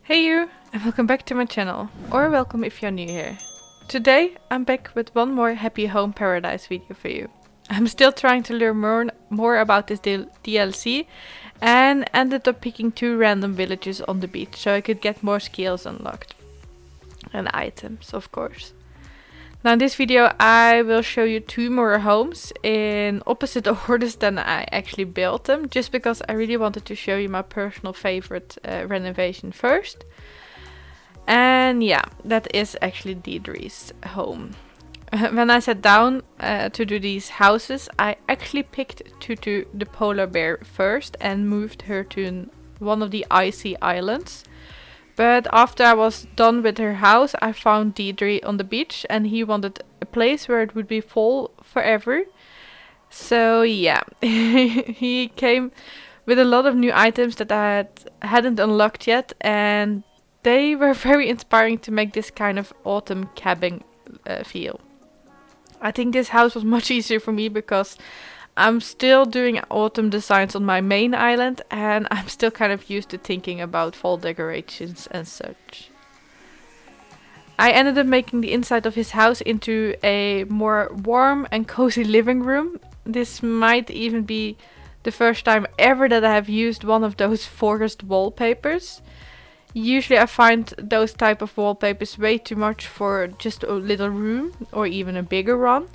Hey you, and welcome back to my channel, or welcome if you're new here. Today I'm back with one more Happy Home Paradise video for you. I'm still trying to learn more about this DLC and ended up picking 2 random villages on the beach so I could get more skills unlocked. And items, of course. Now in this video I will show you 2 more homes in opposite orders than I actually built them, just because I really wanted to show you my personal favorite renovation first. And yeah, that is actually Deidre's home. When I sat down to do these houses, I actually picked Tutu the polar bear first and moved her to one of the icy islands. But after I was done with her house, I found Deidre on the beach and he wanted a place where it would be full forever. So yeah, he came with a lot of new items that I hadn't unlocked yet, and they were very inspiring to make this kind of autumn cabin feel. I think this house was much easier for me because I'm still doing autumn designs on my main island and I'm still kind of used to thinking about fall decorations and such. I ended up making the inside of his house into a more warm and cozy living room. This might even be the first time ever that I have used one of those forest wallpapers. Usually I find those type of wallpapers way too much for just a little room or even a bigger one.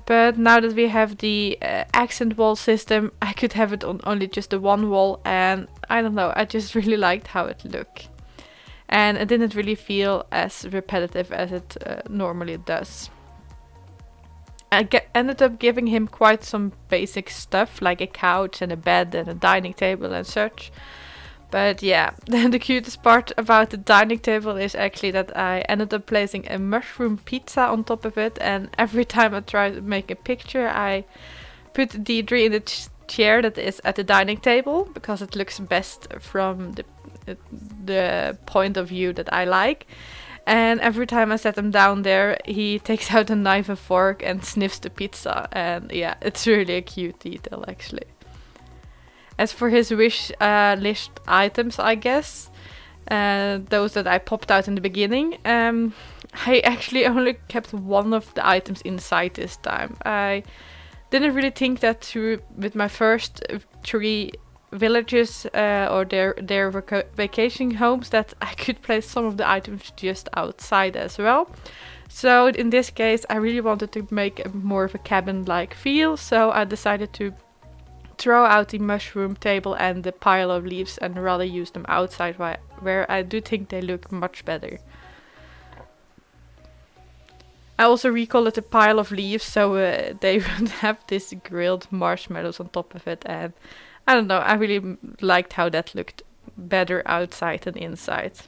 But now that we have the accent wall system, I could have it on only just the one wall, and I don't know, I just really liked how it looked. And it didn't really feel as repetitive as it normally does. I ended up giving him quite some basic stuff, like a couch and a bed and a dining table and such. But yeah, the cutest part about the dining table is actually that I ended up placing a mushroom pizza on top of it, and every time I try to make a picture I put Deidre in the chair that is at the dining table because it looks best from the point of view that I like. And every time I set him down there he takes out a knife and fork and sniffs the pizza, and yeah, it's really a cute detail actually. As for his wish list items, I guess, those that I popped out in the beginning, I actually only kept one of the items inside this time. I didn't really think that through with my first 3 villages or their vacation homes that I could place some of the items just outside as well. So in this case I really wanted to make more of a cabin-like feel, so I decided to throw out the mushroom table and the pile of leaves and rather use them outside where I do think they look much better. I also recall it a pile of leaves so they would have this grilled marshmallows on top of it, and I don't know, I really liked how that looked better outside than inside.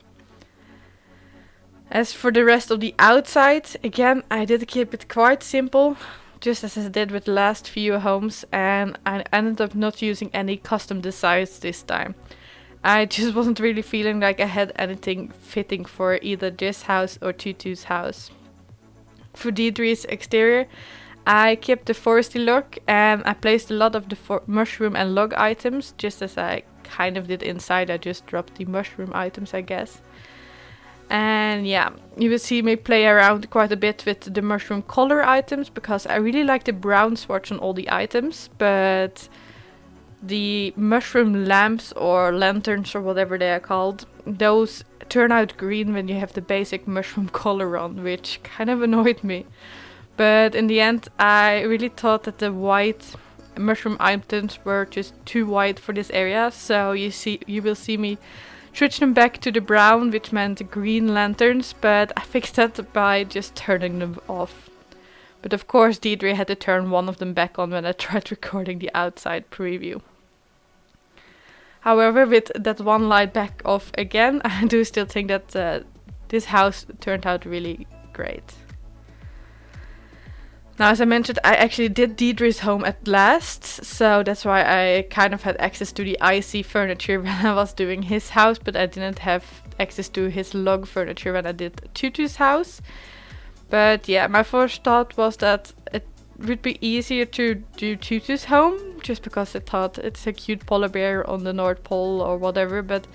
As for the rest of the outside, again I did keep it quite simple, just as I did with the last few homes, and I ended up not using any custom designs this time. I just wasn't really feeling like I had anything fitting for either this house or Tutu's house. For Deidre's exterior, I kept the foresty look and I placed a lot of the mushroom and log items, just as I kind of did inside. I just dropped the mushroom items, I guess. And yeah, you will see me play around quite a bit with the mushroom color items because I really like the brown swatch on all the items, but the mushroom lamps or lanterns or whatever they are called, those turn out green when you have the basic mushroom color on, which kind of annoyed me. But in the end I really thought that the white mushroom items were just too white for this area, so you will see me switch them back to the brown, which meant green lanterns, but I fixed that by just turning them off. But of course Deidre had to turn one of them back on when I tried recording the outside preview. However, with that one light back off again, I do still think that this house turned out really great. Now, as I mentioned, I actually did Deidre's home at last, so that's why I kind of had access to the icy furniture when I was doing his house, but I didn't have access to his log furniture when I did Tutu's house. But yeah, my first thought was that it would be easier to do Tutu's home, just because I thought it's a cute polar bear on the North Pole or whatever, but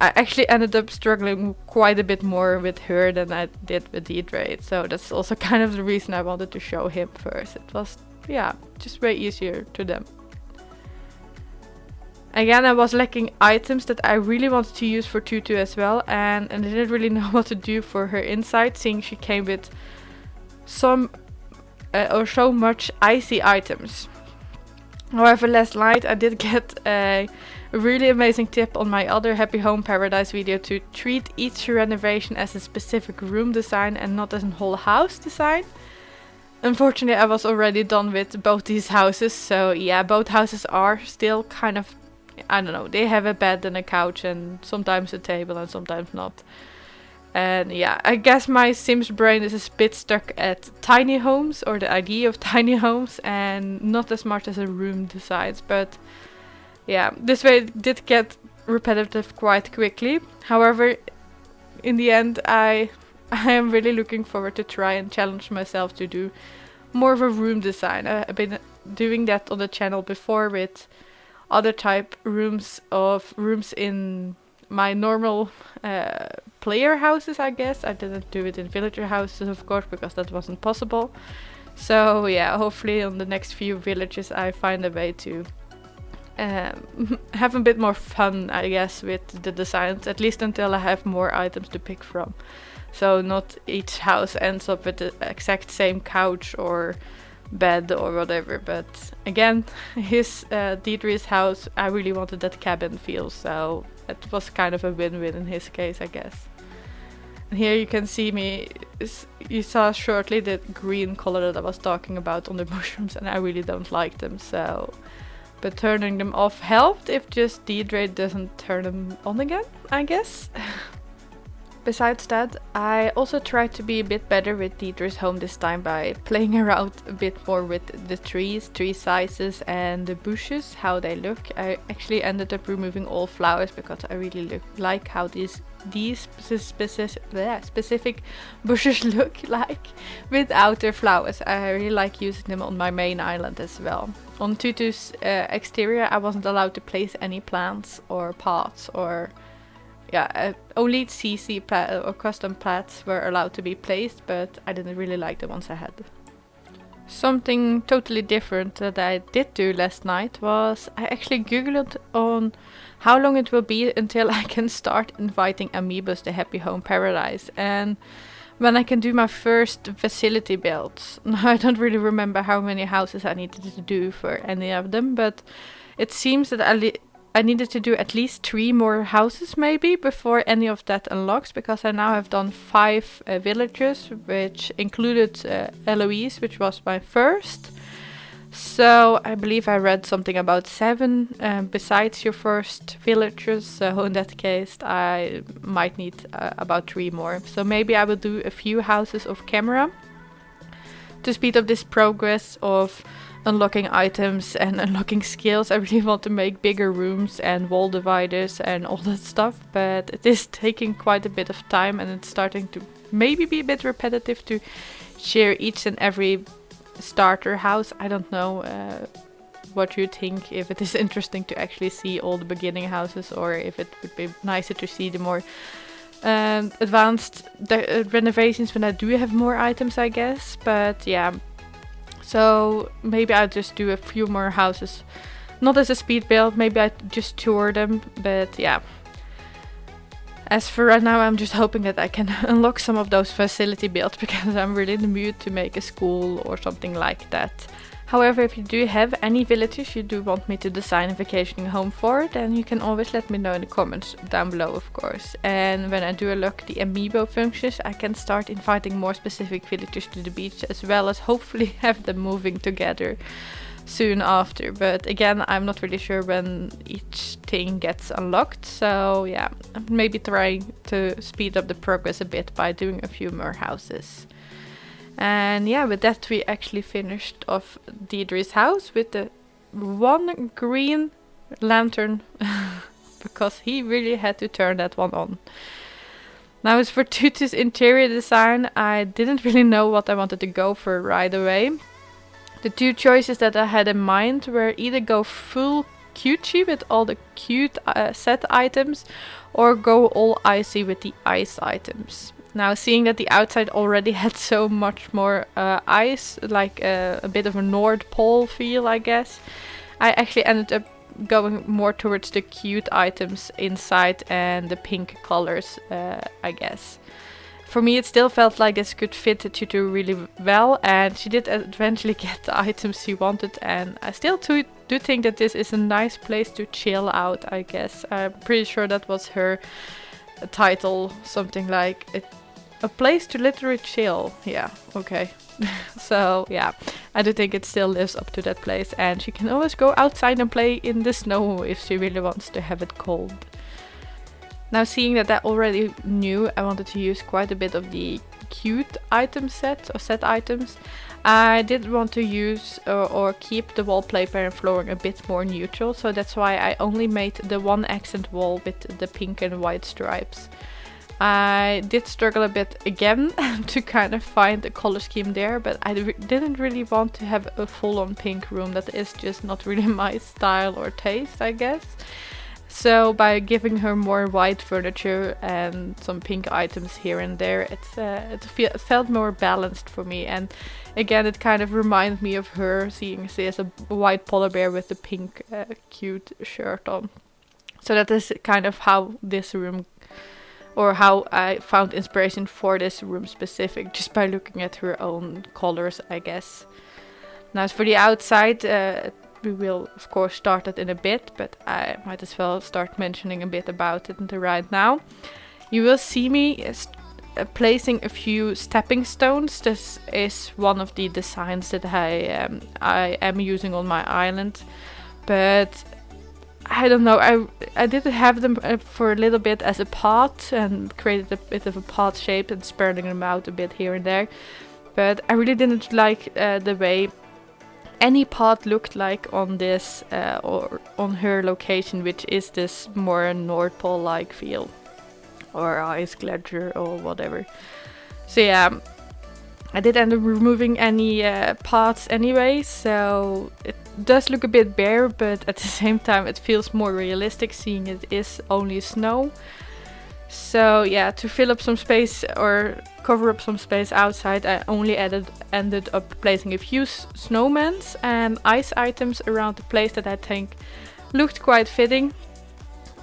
I actually ended up struggling quite a bit more with her than I did with Deidre, so that's also kind of the reason I wanted to show him first. It was, yeah, just way easier to them. Again, I was lacking items that I really wanted to use for Tutu as well, and I didn't really know what to do for her inside, seeing she came with some or so much icy items. However, last night I did get a really amazing tip on my other Happy Home Paradise video to treat each renovation as a specific room design and not as a whole house design. Unfortunately, I was already done with both these houses, so yeah, both houses are still kind of, I don't know, they have a bed and a couch and sometimes a table and sometimes not. And yeah, I guess my Sims brain is a bit stuck at tiny homes, or the idea of tiny homes, and not as much as a room decides. But yeah, this way it did get repetitive quite quickly. However, in the end, I am really looking forward to try and challenge myself to do more of a room design. I've been doing that on the channel before with other type rooms in my normal player houses, I guess. I didn't do it in villager houses, of course, because that wasn't possible. So yeah, hopefully on the next few villages I find a way to have a bit more fun, I guess, with the designs, at least until I have more items to pick from. So not each house ends up with the exact same couch or bed or whatever, but again, Deidre's house, I really wanted that cabin feel, so it was kind of a win-win in his case, I guess. And here you can see me, you saw shortly the green color that I was talking about on the mushrooms, and I really don't like them, so, but turning them off helped, if just Deidre doesn't turn them on again, I guess. Besides that, I also tried to be a bit better with Deidre's home this time by playing around a bit more with the trees, tree sizes and the bushes, how they look. I actually ended up removing all flowers because I really like how these specific bushes look like without their flowers. I really like using them on my main island as well. On Tutu's exterior, I wasn't allowed to place any plants or pots or only CC or custom plats were allowed to be placed, but I didn't really like the ones I had. Something totally different that I did do last night was I actually googled on how long it will be until I can start inviting amiibos to Happy Home Paradise and when I can do my first facility builds. Now I don't really remember how many houses I needed to do for any of them, but it seems that I needed to do at least 3 more houses maybe before any of that unlocks, because I now have done 5 villages, which included Eloise, which was my first. So I believe I read something about 7 besides your first villagers, so in that case I might need about 3 more. So maybe I will do a few houses off camera to speed up this progress of unlocking items and unlocking skills. I really want to make bigger rooms and wall dividers and all that stuff, but it is taking quite a bit of time and it's starting to maybe be a bit repetitive to share each and every starter house. I don't know what you think, if it is interesting to actually see all the beginning houses or if it would be nicer to see the more advanced renovations when I do have more items, I guess. But yeah, so maybe I'll just do a few more houses, not as a speed build, maybe I just tour them, but yeah. As for right now, I'm just hoping that I can unlock some of those facility builds because I'm really in the mood to make a school or something like that. However, if you do have any villages you do want me to design a vacationing home for, then you can always let me know in the comments down below, of course. And when I do unlock the amiibo functions, I can start inviting more specific villagers to the beach, as well as hopefully have them moving together soon after. But again, I'm not really sure when each thing gets unlocked, so yeah, I'm maybe trying to speed up the progress a bit by doing a few more houses. And yeah, with that we actually finished off Deidre's house with the one green lantern because he really had to turn that one on. Now as for Tutu's interior design, I didn't really know what I wanted to go for right away. The two choices that I had in mind were either go full cutesy with all the cute set items, or go all icy with the ice items. Now, seeing that the outside already had so much more ice, like a bit of a North Pole feel, I guess, I actually ended up going more towards the cute items inside and the pink colors, I guess. For me, it still felt like this could fit Tutu really well, and she did eventually get the items she wanted, and I still do think that this is a nice place to chill out, I guess. I'm pretty sure that was her title, something like a place to literally chill. Yeah, okay. So yeah, I do think it still lives up to that place, and she can always go outside and play in the snow if she really wants to have it cold. Now, seeing that I already knew I wanted to use quite a bit of the cute item set or set items, I did want to use or keep the wallpaper and flooring a bit more neutral, so that's why I only made the one accent wall with the pink and white stripes. I did struggle a bit again to kind of find a color scheme there, but I didn't really want to have a full-on pink room. That is just not really my style or taste, I guess. So by giving her more white furniture and some pink items here and there, it felt more balanced for me. And again, it kind of reminded me of her, seeing she has a white polar bear with the pink cute shirt on. So that is kind of how this room, or how I found inspiration for this room specific, just by looking at her own colors, I guess. Now, as for the outside, we will of course start that in a bit, but I might as well start mentioning a bit about it right now. You will see me placing a few stepping stones. This is one of the designs that I am using on my island, but I don't know, I did have them for a little bit as a pot and created a bit of a pot shape and spreading them out a bit here and there, but I really didn't like the way any pot looked like on this or on her location, which is this more North Pole like feel, or ice glacier or whatever. So yeah, I did end up removing any pots anyway, so it does look a bit bare, but at the same time it feels more realistic, seeing it is only snow. So yeah, to fill up some space or cover up some space outside, I only ended up placing a few snowmans and ice items around the place that I think looked quite fitting.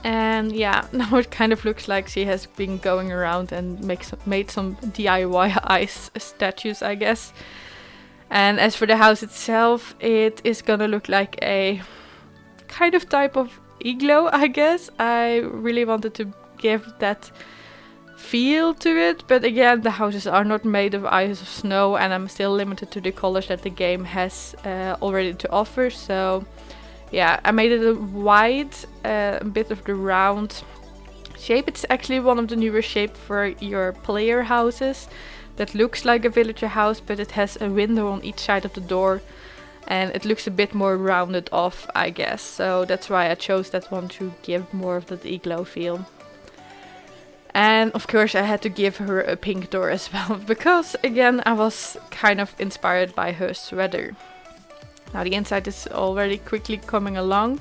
And yeah, now it kind of looks like she has been going around and made some DIY ice statues, I guess. And as for the house itself, it is gonna look like a kind of type of igloo, I guess. I really wanted to give that feel to it, but again, the houses are not made of ice or snow, and I'm still limited to the colors that the game has already to offer. So yeah, I made it a wide, a bit of the round shape. It's actually one of the newer shapes for your player houses that looks like a villager house, but it has a window on each side of the door, and it looks a bit more rounded off, I guess. So that's why I chose that one, to give more of that igloo feel. And of course I had to give her a pink door as well, because again I was kind of inspired by her sweater. Now the inside is already quickly coming along.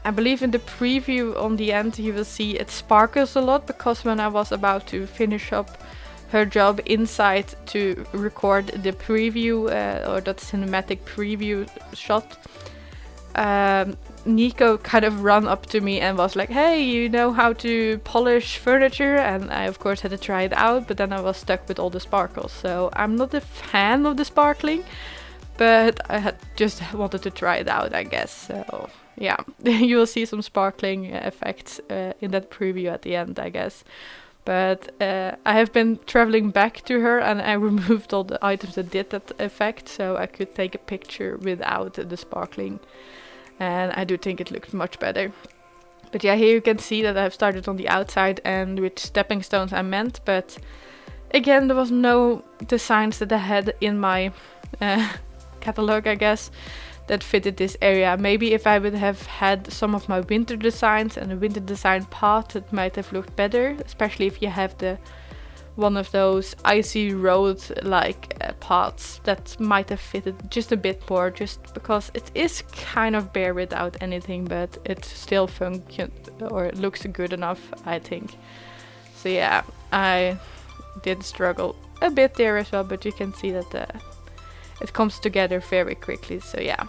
I believe in the preview on the end you will see it sparkles a lot, because when I was about to finish up her job inside to record the preview or that cinematic preview shot, Nico kind of ran up to me and was like, hey, you know how to polish furniture? And I of course had to try it out, but then I was stuck with all the sparkles. So I'm not a fan of the sparkling, but I had just wanted to try it out, I guess. So yeah, you will see some sparkling effects in that preview at the end, I guess. But I have been traveling back to her, and I removed all the items that did that effect, so I could take a picture without the sparkling. And I do think it looked much better. But yeah, here you can see that I've started on the outside and which stepping stones I meant. But again, there was no designs that I had in my catalog, I guess, that fitted this area. Maybe if I would have had some of my winter designs and a winter design path, it might have looked better. Especially if you have the one of those icy road like paths that might have fitted just a bit more, just because it is kind of bare without anything, but it still looks good enough, I think. So yeah, I did struggle a bit there as well, but you can see that it comes together very quickly. So yeah.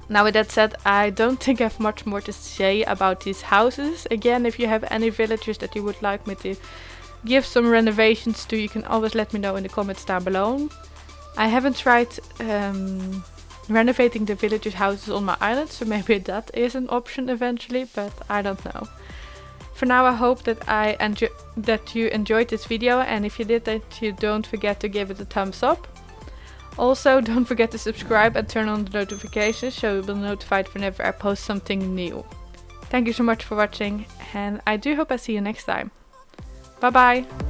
Now with that said, I don't think I have much more to say about these houses. Again, if you have any villagers that you would like me to give some renovations to, you can always let me know in the comments down below. I haven't tried renovating the villagers' houses on my island, so maybe that is an option eventually, but I don't know. For now, I hope that you enjoyed this video, and if you did, that you don't forget to give it a thumbs up. Also, don't forget to subscribe and turn on the notifications so you'll be notified whenever I post something new. Thank you so much for watching, and I do hope I see you next time. Bye bye!